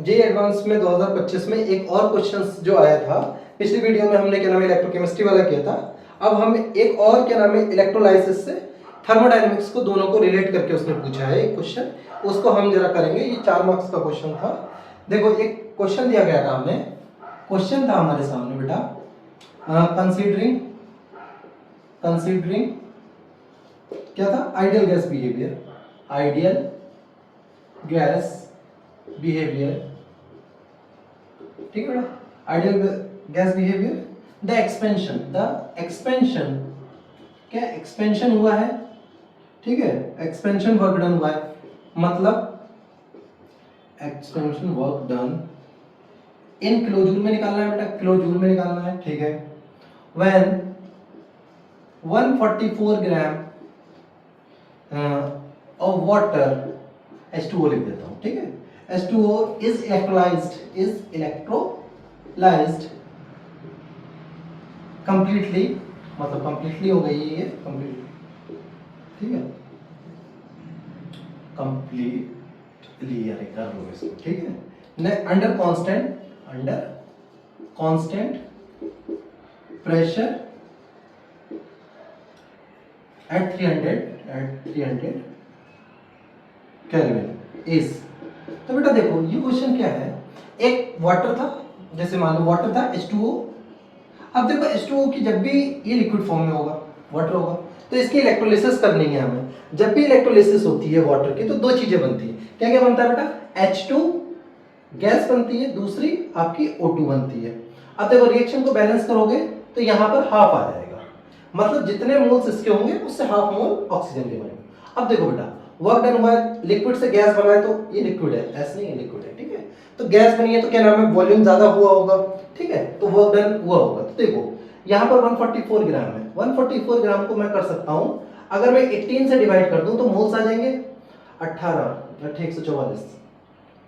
JEE advance में 2025 में एक और क्वेश्चन जो आया था, पिछली वीडियो में हमने क्या नाम है इलेक्ट्रोकेमिस्ट्री वाला किया था, अब हम एक और क्या नाम है इलेक्ट्रोलाइसिस से थर्मोडायनेमिक्स को दोनों को रिलेट करके उसने पूछा है एक क्वेश्चन, उसको हम जरा करेंगे। ये 4 मार्क्स का क्वेश्चन था। देखो एक क्वेश्चन दिया गया था हमें, क्वेश्चन था हमारे सामने बेटा, कंसीडरिंग क्या था, ideal gas behaviour, ideal gas behaviour, ठीक है बेटा, ideal gas behaviour, the expansion क्या एक्सपेंशन हुआ है, ठीक है, एक्सपेंशन वर्क डन हुआ है, मतलब expansion work done in kilojoule में निकालना है बेटा, किलोजूल में निकालना है, ठीक है। When 144 gram of water, H2O लिख देता हूं, ठीक है, H2O इज इलेक्ट्रोलाइज्ड कंप्लीटली, मतलब कंप्लीटली हो गई है ये, कंप्लीटली, ठीक है, कंप्लीटली यार कर लो इसको, ठीक है, under constant pressure at 300 kelvin is. तो बेटा देखो ये क्वेश्चन क्या है, एक वाटर था, जैसे मान लो वाटर था H2O। अब देखो H2O की जब भी ये लिक्विड फॉर्म में होगा, वाटर होगा, तो इसकी इलेक्ट्रोलिसिस करनी है हमें। जब भी इलेक्ट्रोलिसिस होती है वाटर की तो दो चीजें बनती है, क्या क्या बनता है बेटा, H2 गैस बनती है, दूसरी आपकी O2 बनती है। अब देखो रिएक्शन को बैलेंस करोगे तो यहाँ पर हाफ आ जाएगा, मतलब जितने मोल्स इसके होंगे उससे हाफ मोल ऑक्सीजन के बनेंगे। अब देखो बेटा वर्क डन हुआ है, लिक्विड से गैस बना है, तो ये लिक्विड है, ऐसा नहीं है, लिक्विड है, ठीक है, तो गैस बनी है तो क्या नाम है, वॉल्यूम ज्यादा हुआ होगा, ठीक है, तो वर्क डन हुआ होगा। तो देखो यहाँ पर 144 ग्राम है, 144 ग्राम को मैं कर सकता हूँ, अगर मैं 18 से डिवाइड कर दूं तो मोल्स आ जाएंगे 18 144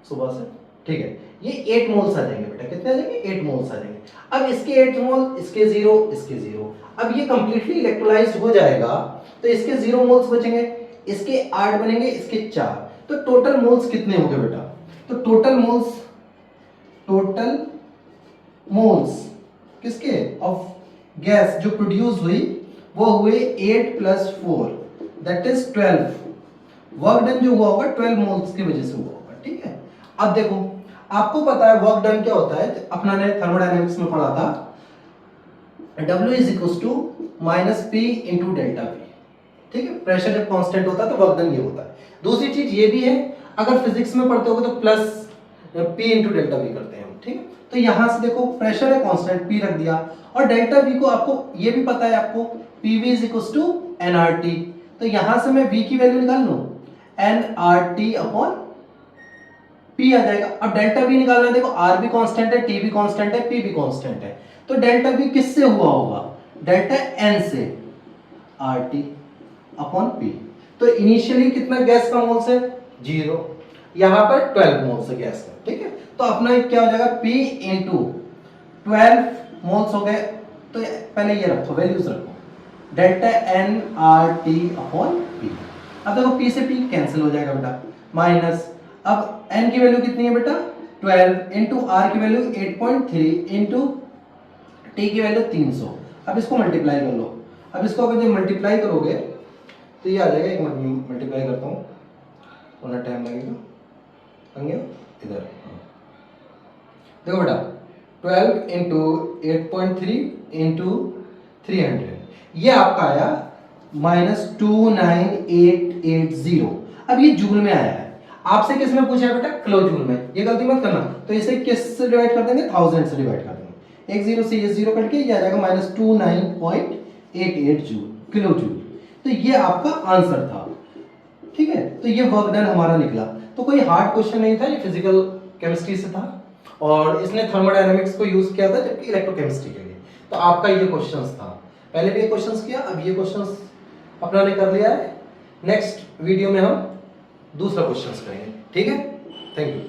सुबह से, ठीक है, ये 8 मोल्स आ जाएंगे बेटा, कितने आ जाएंगे, 8 मोल्स आ जाएंगे। अब इसके 8 मोल, इसके 0, इसके 0, अब ये कंप्लीटली इलेक्ट्रोलाइज्ड हो जाएगा तो इसके 0 मोल्स बचेंगे, इसके 8 बनेंगे, इसके 4, तो टोटल मोल्स कितने होंगे बेटा, तो टोटल मोल्स किसके ऑफ गैस जो प्रोड्यूस हुई वो हुए 8 + 4 दैट इज 12। वर्क डन जो हुआ होगा 12 मोल्स की वजह से हुआ होगा, ठीक है। अब देखो आपको पता है वर्क डन क्या होता है, अपना ने थर्मोडायनेमिक्स में पढ़ा था, W = -P × ΔV, ठीक है, प्रेशर जब कांस्टेंट होता है तो वर्क डन ये होता है। दूसरी चीज ये भी है, अगर फिजिक्स में पढ़ते होगे तो +P × ΔV करते हैं हम, ठीक है। तो यहां से देखो प्रेशर है कांस्टेंट, P रख दिया, और डेल्टा V को आपको ये भी पता है, आपको PV = nRT, तो यहां से मैं V की वैल्यू निकाल लूं, nRT/P आ जाएगा। अब डेल्टा V निकालना है, देखो R भी कांस्टेंट है, T भी कांस्टेंट है, P भी कांस्टेंट है, तो डेल्टा V किससे हुआ होगा, डेल्टा N से, RT/P। तो इनिशियली कितना गैस का मोल्स है, 0, यहां पर 12 मोल्स है गैस का, ठीक है। तो अपना क्या हो जाएगा, P × 12 मोल्स हो गए, तो पहले ये रखो, वैल्यूज रखो, डेल्टा nRT/P। अब देखो P से P कैंसिल हो जाएगा बेटा, माइनस, अब N की वैल्यू कितनी है बेटा, 12 × R की वैल्यू 8.3 × T की वैल्यू 300। अब इसको मल्टीप्लाई कर लो, अब इसको अगर जब मल्टीप्लाई करोगे तो ये आ जाएगा, एक मिनट मल्टीप्लाई करता हूँ थोड़ा टाइम लगेगा, इधर देखो बेटा 12 × 8.3 × 300, ये आपका आया -29880। अब ये जूल में आया है, आपसे किस में पूछा है बेटा, किलो जूल में, ये गलती मत करना। तो इसे किस से डिवाइड कर देंगे, 1000 से डिवाइड कर देंगे, एक 0 से ये 0 कट के ये आ जाएगा -29.88 जूल, किलो जूल। तो ये आपका आंसर था, ठीक है। तो ये वर्क डन हमारा निकला। तो कोई हार्ड क्वेश्चन नहीं था, ये फिजिकल केमिस्ट्री से था, और इसने थर्मोडायनेमिक्स को यूज किया था जबकि इलेक्ट्रोकेमिस्ट्री के लिए। तो आपका ये क्वेश्चंस था, पहले भी ये क्वेश्चंस किया, अब ये क्वेश्चंस अपना ने कर लिया है। नेक्स्ट वीडियो में हम दूसरा क्वेश्चंस करेंगे, ठीक है। Thank you.